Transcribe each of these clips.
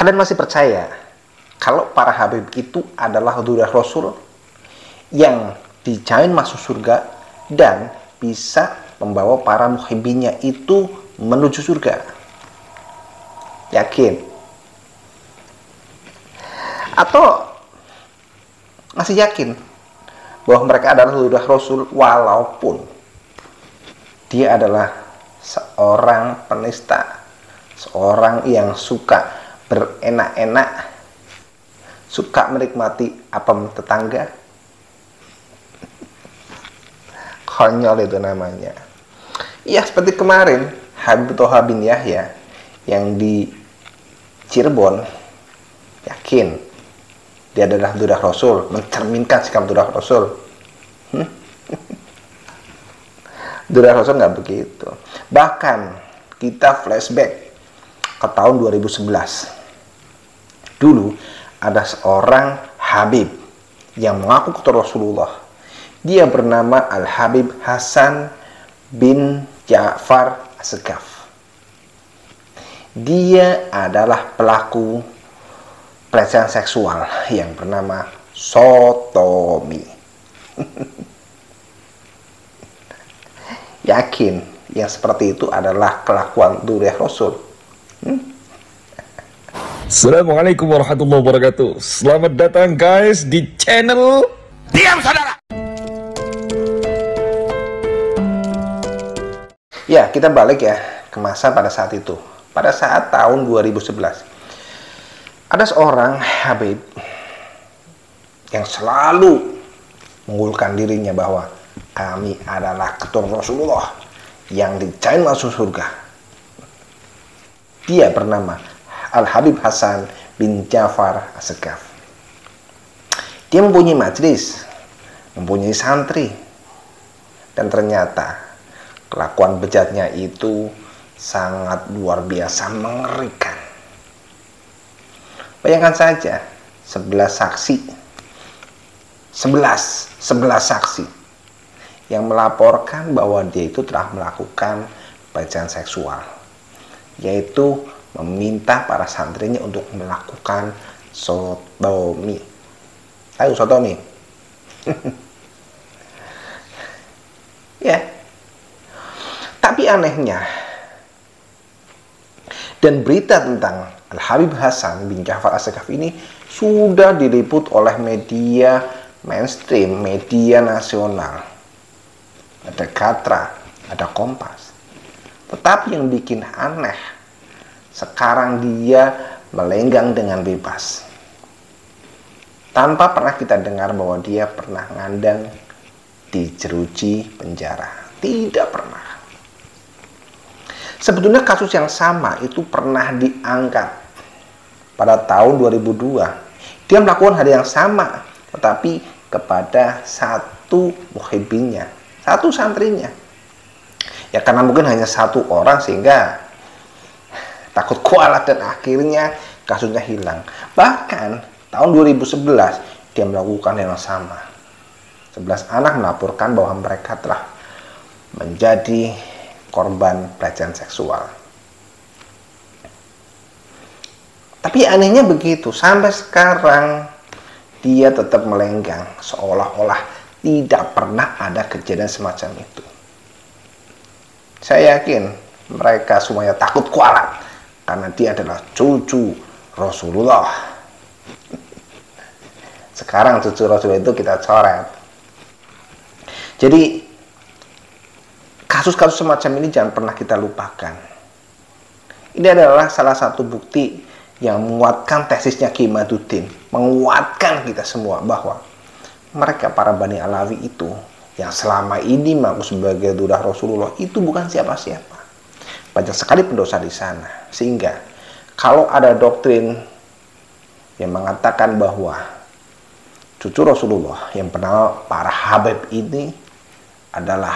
Kalian masih percaya kalau para habib itu adalah durah Rasul yang dijamin masuk surga dan bisa membawa para muhibbinya itu menuju surga? Yakin? Atau masih yakin bahwa mereka adalah durah Rasul walaupun dia adalah seorang penista, seorang yang suka berenak-enak, suka menikmati apem tetangga? Konyol itu namanya. Ya, seperti kemarin Habib Thoha bin Yahya yang di Cirebon, yakin dia adalah durah Rasul, mencerminkan sikap durah Rasul. Durah Rasul nggak begitu. Bahkan kita flashback ke tahun 2011. Dulu ada seorang Habib yang mengaku ketua Rasulullah. Dia bernama Al-Habib Hasan bin Ja'far As-Sakaf. Dia adalah pelaku pelecehan seksual yang bernama sotomi. Yakin yang seperti itu adalah kelakuan durah Rasul? Assalamualaikum warahmatullahi wabarakatuh. Selamat datang guys di channel Diam Saudara. Ya, kita balik ya ke masa pada saat itu. Pada saat tahun 2011. Ada seorang Habib yang selalu mengunggulkan dirinya bahwa kami adalah keturunan Rasulullah yang dijamin masuk surga. Dia bernama Al-Habib Hasan bin Ja'far As-Sakaf. Dia mempunyai majelis, mempunyai santri, dan ternyata kelakuan bejatnya itu sangat luar biasa mengerikan. Bayangkan saja 11 saksi yang melaporkan bahwa dia itu telah melakukan pelecehan seksual, yaitu meminta para santrinya untuk melakukan sotomi. Tahu sotomi? Ya. Tapi anehnya, dan berita tentang Al-Habib Hasan bin Ja'far As-Sakaf ini sudah diliput oleh media mainstream, media nasional. Ada Katra, ada Kompas. Tetapi yang bikin aneh, sekarang dia melenggang dengan bebas. Tanpa pernah kita dengar bahwa dia pernah ngandang di jeruji penjara. Tidak pernah. Sebetulnya kasus yang sama itu pernah diangkat pada tahun 2002. Dia melakukan hal yang sama, tetapi kepada satu muhibbinnya, satu santrinya. Ya karena mungkin hanya satu orang sehingga takut kualat dan akhirnya kasusnya hilang. Bahkan tahun 2011 dia melakukan yang sama. 11 anak melaporkan bahwa mereka telah menjadi korban pelecehan seksual. Tapi anehnya begitu, sampai sekarang dia tetap melenggang seolah-olah tidak pernah ada kejadian semacam itu. Saya yakin mereka semuanya takut kualat karena dia adalah cucu Rasulullah. Sekarang cucu Rasulullah itu kita coret. Jadi kasus-kasus semacam ini jangan pernah kita lupakan. Ini adalah salah satu bukti yang menguatkan tesisnya Ki Imaduddin, menguatkan kita semua bahwa mereka para Bani Alawi itu yang selama ini mengaku sebagai durah Rasulullah itu bukan siapa-siapa. Banyak sekali pendosa di sana. Sehingga kalau ada doktrin yang mengatakan bahwa cucu Rasulullah yang bernama para Habib ini adalah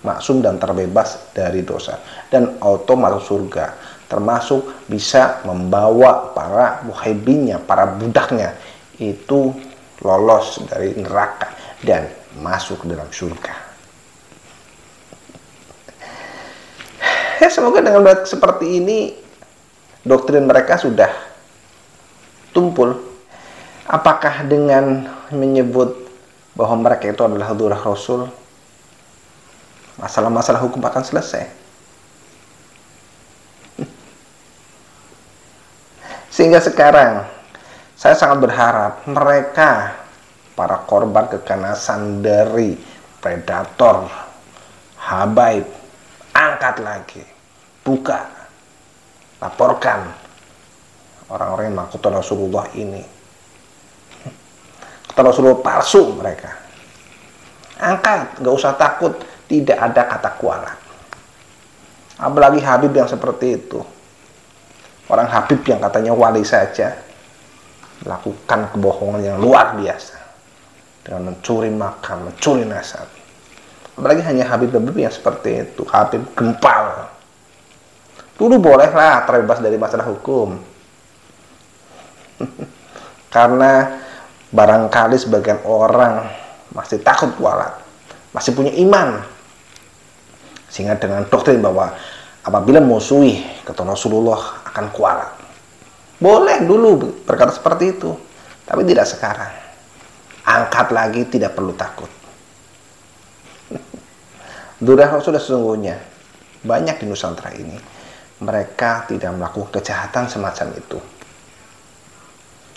maksum dan terbebas dari dosa dan auto masuk surga, termasuk bisa membawa para muhibbinnya, para budaknya itu lolos dari neraka dan masuk ke dalam surga. Ya semoga dengan seperti ini doktrin mereka sudah tumpul? Apakah dengan menyebut bahwa mereka itu adalah Dzurriyyah Rasul, masalah-masalah hukum akan selesai? Sehingga sekarang saya sangat berharap mereka, para korban kekanasan dari predator, habaib, angkat lagi, buka, laporkan orang-orang yang mengaku Rasulullah ini. Kata Rasulullah palsu mereka. Angkat, gak usah takut, tidak ada kata kualat. Apalagi Habib yang seperti itu. Orang Habib yang katanya wali saja melakukan kebohongan yang luar biasa dengan mencuri makam, mencuri nasab. Apalagi hanya Habib-Habib yang seperti itu, Habib gempal. Dulu bolehlah terbebas dari masalah hukum. Karena barangkali sebagian orang masih takut kualat, masih punya iman. Sehingga dengan doktrin bahwa apabila musuhi kata Rasulullah akan kualat. Boleh dulu berkata seperti itu, tapi tidak sekarang. Angkat lagi, tidak perlu takut. Dzurriyyah Rasul sesungguhnya banyak di Nusantara ini, mereka tidak melakukan kejahatan semacam itu.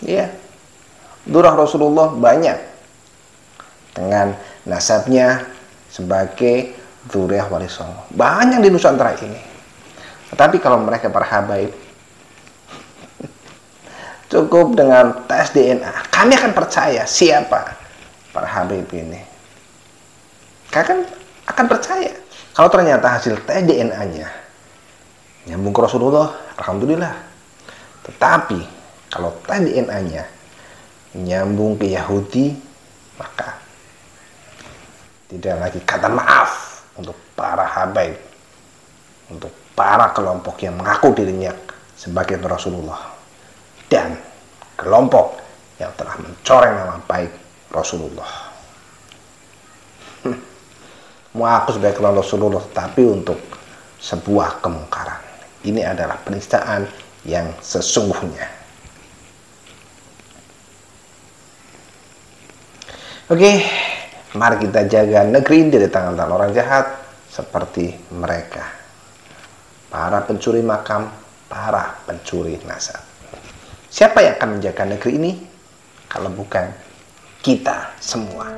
Ya, Dzurriyyah Rasulullah banyak dengan nasabnya sebagai Dzurriyyah Wali Songo. Banyak di Nusantara ini. Tetapi kalau mereka para habaib, cukup dengan tes DNA, kami akan percaya siapa para habaib ini. Kalian akan percaya. Kalau ternyata hasil tes DNA-nya nyambung ke Rasulullah, alhamdulillah. Tetapi kalau tes DNA-nya nyambung ke Yahudi, maka tidak lagi kata maaf untuk para habaib, untuk para kelompok yang mengaku dirinya sebagai Rasulullah dan kelompok yang telah mencoreng nama baik Rasulullah. Mengaku sebagai kelompok Rasulullah tapi untuk sebuah kemungkaran. Ini adalah penistaan yang sesungguhnya. Oke, mari kita jaga negeri ini dari tangan-tangan orang jahat seperti mereka, para pencuri makam, para pencuri nasab. Siapa yang akan menjaga negeri ini kalau bukan kita semua?